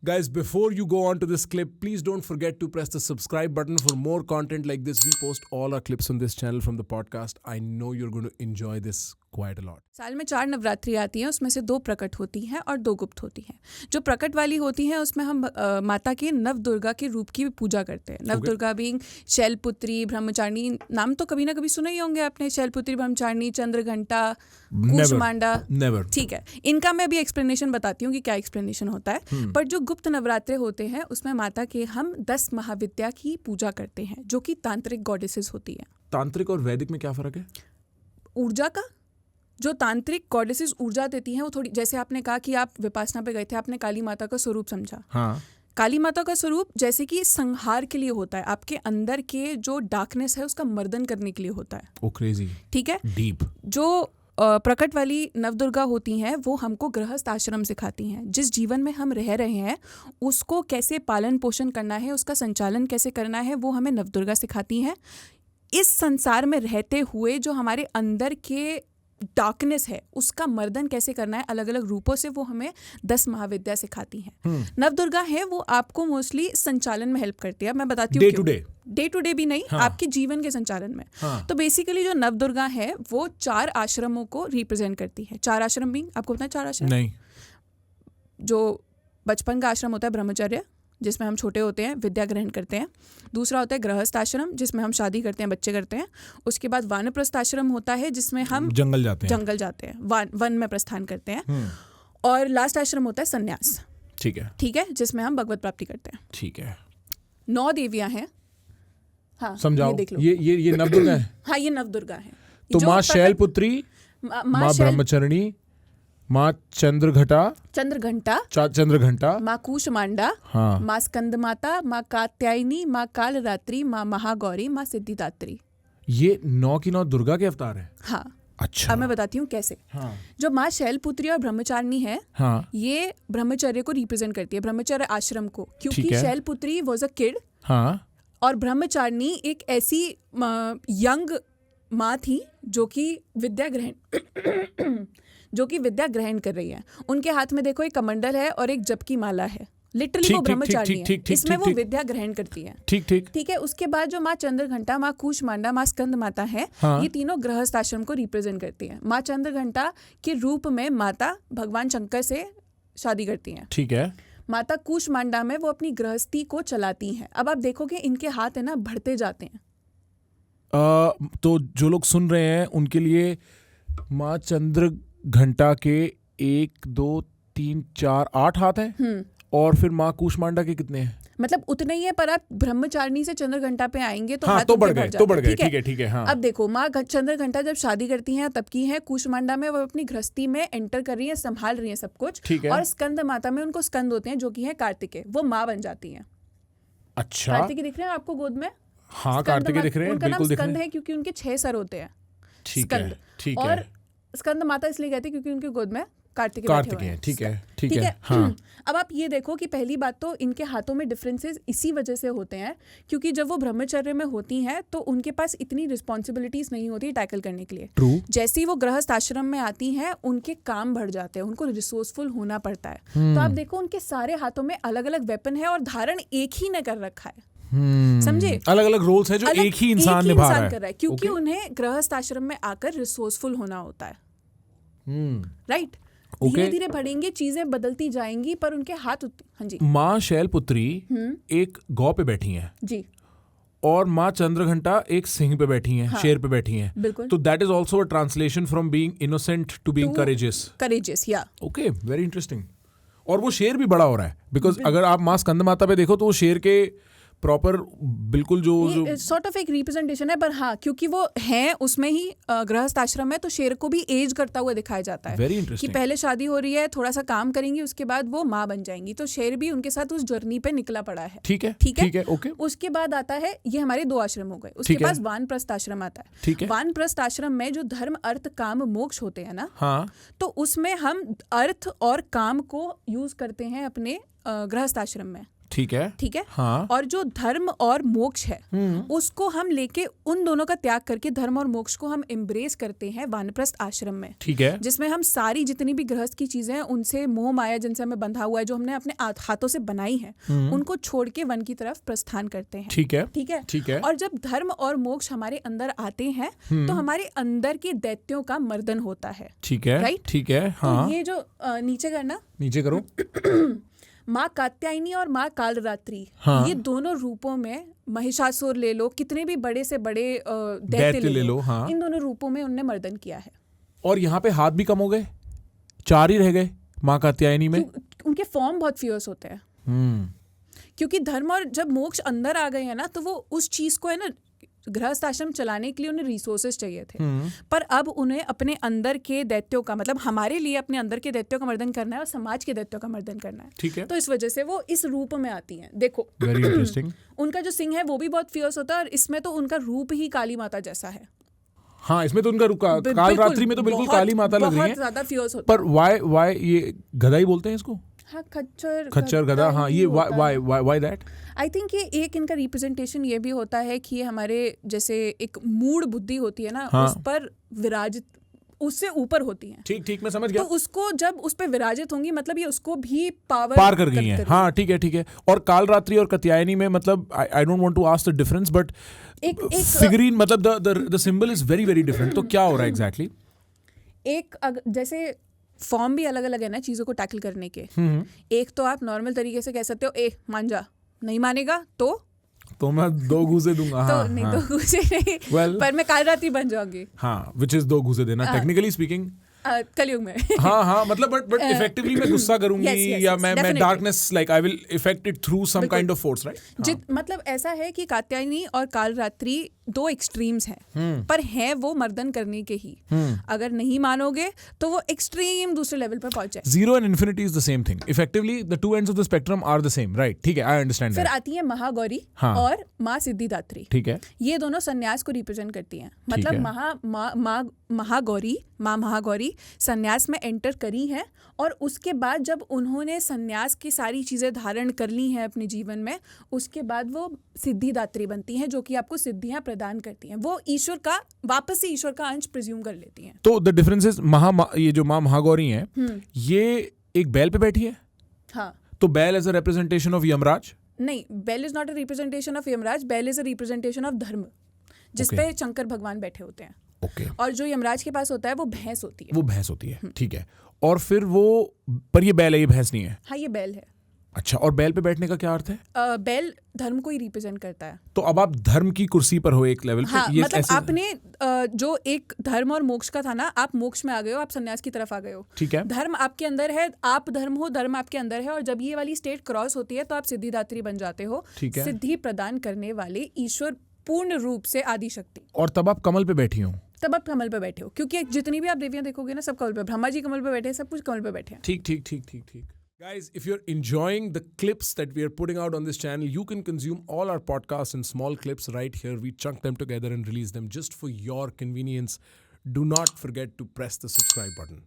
Guys, before you go on to this clip, please don't forget to press the subscribe button for more content like this. We post all our clips on this channel from the podcast. I know you're going to enjoy this quite a lot. साल में 4 नवरात्रि आती हैं, उसमें से 2 प्रकट होती हैं और 2 गुप्त होती हैं। जो प्रकट वाली होती हैं उसमें हम माता के नव दुर्गा के रूप की पूजा करते हैं। नव दुर्गा बीइंग शैलपुत्री, ब्रह्मचारिणी, नाम तो कभी ना कभी सुने ही होंगे आपने, शैलपुत्री, ब्रह्मचारिणी, चंद्रघंटा, कूष्मांडा। नेवर। ठीक है, इनका मैं भी एक्सप्लेनेशन बताती हूँ कि क्या एक्सप्लेनेशन होता है। पर जो गुप्त नवरात्रे होते हैं उसमें माता के हम 10 महाविद्या की पूजा करते हैं, जो कि तांत्रिक गॉडेसेस होती है। तांत्रिक और वैदिक में क्या फर्क है? ऊर्जा का, जो तांत्रिक गॉडेसेस ऊर्जा देती हैं वो थोड़ी, जैसे आपने कहा कि आप विपासना पे गए थे, आपने काली माता का स्वरूप समझा। हाँ। काली माता का स्वरूप जैसे कि संहार के लिए होता है, आपके अंदर के जो डार्कनेस है उसका मर्दन करने के लिए होता है। Oh crazy. ठीक है। डीप। जो प्रकट वाली नवदुर्गा होती हैं वो हमको गृहस्थ आश्रम सिखाती हैं। जिस जीवन में हम रह रहे हैं उसको कैसे पालन पोषण करना है, उसका संचालन कैसे करना है, वो हमें नवदुर्गा सिखाती हैं। इस संसार में रहते हुए जो हमारे अंदर के डार्कनेस है उसका मर्दन कैसे करना है अलग अलग रूपों से, वो हमें 10 महाविद्या सिखाती हैं। नवदुर्गा है वो आपको मोस्टली संचालन में हेल्प करती है। मैं बताती हूँ डे टू डे भी नहीं, हाँ। आपके जीवन के संचालन में। हाँ। तो बेसिकली जो नवदुर्गा है वो 4 आश्रमों को रिप्रेजेंट करती है। 4 आश्रम भी आपको पता है? 4 आश्रम नहीं। जो बचपन का आश्रम होता है ब्रह्मचर्य, जिसमें हम छोटे होते हैं, विद्या ग्रहण करते हैं। दूसरा होता है गृहस्थ आश्रम, जिसमें हम शादी करते हैं, बच्चे करते हैं। उसके बाद वानप्रस्थ आश्रम होता है जिसमें हम जंगल जाते हैं, वन में प्रस्थान करते हैं। और लास्ट आश्रम होता है संन्यास। ठीक है, जिसमें हम भगवत प्राप्ति करते हैं। ठीक है। 9 देवियां हैं। हाँ, समझाओ। ये देख लो। ये नवदुर्गा है। हाँ, ये नवदुर्गा है। तो माँ शैलपुत्री, माँ ब्रह्मचारिणी, माँ चंद्रघंटा, माँ कूष्मांडा, हाँ। माँ स्कंद माता, माँ कात्यायनी, माँ कालरात्रि, माँ महागौरी, माँ सिद्धिदात्री। ये 9 की 9 दुर्गा के अवतार है। हाँ। अच्छा। अब मैं बताती हूँ कैसे। हाँ। जो माँ शैलपुत्री और ब्रह्मचारिणी है, हाँ। ये ब्रह्मचर्य को रिप्रेजेंट करती है, ब्रह्मचर्य आश्रम को, क्योंकि शैलपुत्री वाज अ किड। हाँ। और ब्रह्मचारिणी एक ऐसी यंग माँ थी जो कि विद्या ग्रहण कर रही है। उनके हाथ में देखो एक कमंडल है और एक जप की माला है। लिटरली वो ब्रह्मचारिणी है, इसमें वो विद्या ग्रहण करती है। ठीक है। उसके बाद जो माँ चंद्रघंटा, माँ कूष्मांडा, माँ स्कंद माता है, हाँ। ये तीनों गृहस्थ आश्रम को रिप्रेजेंट करती है। माँ चंद्रघंटा के रूप में माता भगवान शंकर से शादी करती हैं। ठीक है। माता कूष्मांडा में वो अपनी गृहस्थी को चलाती हैं। अब आप देखोगे इनके हाथ है ना बढ़ते जाते हैं। तो जो लोग सुन रहे हैं उनके लिए माँ चंद्रघंटा के 1 2 3 4 8 हाथ हैं। और फिर माँ कूष्मांडा के कितने हैं? मतलब उतने ही है, पर आप ब्रह्मचारिणी से चंद्रघंटा पे आएंगे तो हाँ, हाथ तो बढ़ गए। ठीक है। हाँ। अब देखो माँ चंद्रघंटा जब शादी करती हैं तब की है, कूष्मांडा में वो अपनी गृहस्थी में एंटर कर रही है, संभाल रही है सब कुछ। और स्कंद माता में उनको स्कंद होते हैं जो कि है कार्तिकेय, वो माँ बन जाती है। अच्छा। कार्तिकेय दिख रहे हैं आपको गोद में? हाँ, कार्तिकेय दिख रहे हैं, बिल्कुल दिख रहे हैं। स्कंद है क्योंकि उनके 6 सर होते हैं। ठीक है। और स्कंद माता इसलिए कहते हैं क्योंकि उनके गोद में कार्तिकेय हैं। ठीक है। हाँ। अब आप ये देखो कि पहली बात तो इनके हाथों में डिफरेंसेस इसी वजह से होते हैं क्योंकि जब वो ब्रह्मचर्य में होती हैं तो उनके पास इतनी रिस्पॉन्सिबिलिटीज नहीं होती टैकल करने के लिए। True. जैसे ही वो गृहस्थ आश्रम में आती हैं उनके काम बढ़ जाते हैं, उनको रिसोर्सफुल होना पड़ता है। तो आप देखो उनके सारे हाथों में अलग अलग वेपन है और धारण एक ही ने कर रखा है। समझे? अलग अलग रोल्स है जो एक ही इंसान निभा रहा है क्योंकि उन्हें गृहस्थ आश्रम में आकर रिसोर्सफुल होना होता है। राइट। धीरे धीरे बढ़ेंगे, चीजें बदलती जाएंगी, पर उनके हाथ। हाँ जी। माँ शैलपुत्री एक गौ पे बैठी हैं जी, और माँ चंद्रघंटा एक सिंह पे बैठी हैं, हाँ। शेर पे बैठी हैं। बिल्कुल। तो that is also a translation from being innocent to being courageous. या ओके, वेरी इंटरेस्टिंग। और वो शेर भी बड़ा हो रहा है बिकॉज अगर आप माँ स्कंद माता पे देखो तो वो शेर के प्रॉपर बिल्कुल जो सॉर्ट ऑफ एक रिप्रेजेंटेशन है, पर हाँ क्योंकि वो हैं उसमें ही गृहस्थ आश्रम है तो शेर को भी एज करता हुआ दिखाया जाता है। Very interesting. कि पहले शादी हो रही है, थोड़ा सा काम करेंगी, उसके बाद वो माँ बन जाएंगी, तो शेर भी उनके साथ उस जर्नी पे निकला पड़ा है। ठीक है। ओके। उसके बाद आता है, ये हमारे 2 आश्रम हो गए। उसके बाद वानप्रस्थ आश्रम आता है। ठीक है। वानप्रस्थ आश्रम में जो धर्म अर्थ काम मोक्ष होते हैं ना, हाँ। तो उसमें हम अर्थ और काम को यूज करते हैं अपने गृहस्थ आश्रम में। ठीक है ठीक है। हाँ और जो धर्म और मोक्ष है उसको हम लेके उन दोनों का त्याग करके धर्म और मोक्ष को हम एम्ब्रेस करते हैं वानप्रस्थ आश्रम में, ठीक है जिसमें हम सारी जितनी भी गृहस्थ की चीजें हैं उनसे मोह माया जिनसे हमें बंधा हुआ है, जो हमने अपने हाथों से बनाई है, उनको छोड़ के वन की तरफ प्रस्थान करते हैं। ठीक है ठीक है ठीक है और जब धर्म और मोक्ष हमारे अंदर आते हैं तो हमारे अंदर के दैत्यों का मर्दन होता है। ठीक है Right? ठीक है हाँ तो ये जो नीचे करना नीचे करो माँ कात्यायनी और माँ कालरात्रि, हाँ। ये दोनों रूपों में महिषासुर ले लो, कितने भी बड़े से बड़े दैत्य ले लो, हाँ। इन दोनों रूपों में उनने मर्दन किया है। और यहाँ पे हाथ भी कम हो गए, 4 ही रह गए माँ कात्यायनी में। उनके फॉर्म बहुत फियर्स होते हैं क्योंकि धर्म और जब मोक्ष अंदर आ गए हैं ना, तो वो उस चीज को है ना, गृहस्थ आश्रम चलाने के लिए उन्हें रिसोर्सेज चाहिए थे, पर अब उन्हें अपने अंदर के दैत्यों का, मतलब हमारे लिए अपने अंदर के दैत्यों का मर्दन करना है और समाज के दैत्यों का मर्दन करना है। ठीक है तो इस वजह से वो इस रूप में आती हैं। देखो वेरी इंटरेस्टिंग। उनका जो सिंह है वो भी बहुत फियर्स होता है और इसमें तो उनका रूप ही काली माता जैसा है। हाँ इसमें तो उनका काल रात्रि में तो बिल्कुल काली माता लग रही है, बहुत ज्यादा फियर्स होता पर वाई ये गधा ही बोलते हैं इसको, है। हाँ खच्चर गधा, हाँ ये वाई दैट? आई थिंक ये एक इनका रिप्रेजेंटेशन ये भी होता है कि ये हमारे जैसे एक मूड बुद्धि होती है ना, हाँ। उस पर विराजित, उससे ऊपर होती हैं। ठीक ठीक मैं समझ गया। तो उसको जब उस पे विराजित होंगी मतलब ये उसको भी पार कर गई हैं। हाँ ठीक है ठीक है। और काल रात्रि और कात्यायनी में मतलब I don't want to ask the difference, but एक फिगरीन मतलब the symbol is very very different. तो क्या हो रहा है एग्जैक्टली? जैसे फॉर्म भी अलग अलग है ना चीजों को टैकल करने के। एक तो आप नॉर्मल तरीके से कह सकते हो मान जा, नहीं मानेगा तो मैं 2 घूसे दूंगा। तो हाँ, नहीं हाँ। 2 घूसे नहीं, पर मैं काल रात्रि बन जाऊंगी। हाँ विच इज 2 घूसे देना टेक्निकली स्पीकिंग कलयुग में। हाँ मतलब बट इफेक्टिवली मैं गुस्सा करूंगी या मैं definitely. Darkness like I will effect it through some kind of force, right? मतलब ऐसा है कि कात्यायनी और काल रात्रि 2 एक्सट्रीम्स हैं, पर हैं वो मर्दन करने के ही। अगर नहीं मानोगे तो वो एक्सट्रीम दूसरे लेवल पर पहुंच जाए। 0 and infinity is the same thing. Effectively, the 2 ends of the spectrum are the same, right? ठीक है, I understand फिर that. आती है महागौरी हाँ। और माँ सिद्धिदात्री। ठीक है ये दोनों सन्यास को रिप्रेजेंट करती हैं। है। मतलब महागौरी सन्यास में एंटर करी हैं और उसके बाद जब उन्होंने सन्यास की सारी चीजें धारण कर ली हैं अपने जीवन में, उसके बाद वो सिद्धिदात्री बनती हैं, जो कि आपको सिद्धियां प्रदान करती हैं। वो ईश्वर का वापस से ईश्वर का अंश प्रिज्यूम कर लेती हैं। तो द डिफरेंस इज ये जो माँ महागौरी हैं, ये एक बैल पे बैठी है। हाँ। तो बैल as a representation of Yamraj? नहीं, बैल is not a representation of Yamraj, बैल इज अ रिप्रेजेंटेशन ऑफ धर्म, जिसपे शंकर भगवान बैठे होते हैं। ओके। और जो यमराज के पास होता है वो भैंस होती है। वो भैंस होती है, ठीक है। और फिर वो, पर ये बैल है, ये भैंस नहीं है? हाँ ये बैल है। अच्छा, और बैल पे बैठने का क्या अर्थ है? बैल धर्म को ही रिप्रेजेंट करता है। तो अब आप धर्म की कुर्सी पर हो एक लेवल पे। हाँ, ये मतलब आपने जो एक धर्म और मोक्ष का था ना, आप मोक्ष में आ गए हो, आप सन्यास की तरफ आ गए हो। ठीक है। धर्म आपके अंदर है, आप धर्म हो, धर्म आपके अंदर है, और जब ये वाली स्टेट क्रॉस होती है तो आप सिद्धिदात्री बन जाते हो। ठीक है। सिद्धि प्रदान करने वाले ईश्वर, पूर्ण रूप से आदि शक्ति। और तब आप कमल पे बैठी हो? तब आप कमल पे बैठे हो, क्योंकि जितनी भी आप देवियां देखोगे ना, सब कमल पे, ब्रह्मा जी कमल पे बैठे हैं, सब कुछ कमल पे बैठे हैं। ठीक। Guys, if you're enjoying the clips that we are putting out on this channel, you can consume all our podcasts in small clips right here. We chunk them together and release them just for your convenience. Do not forget to press the subscribe button.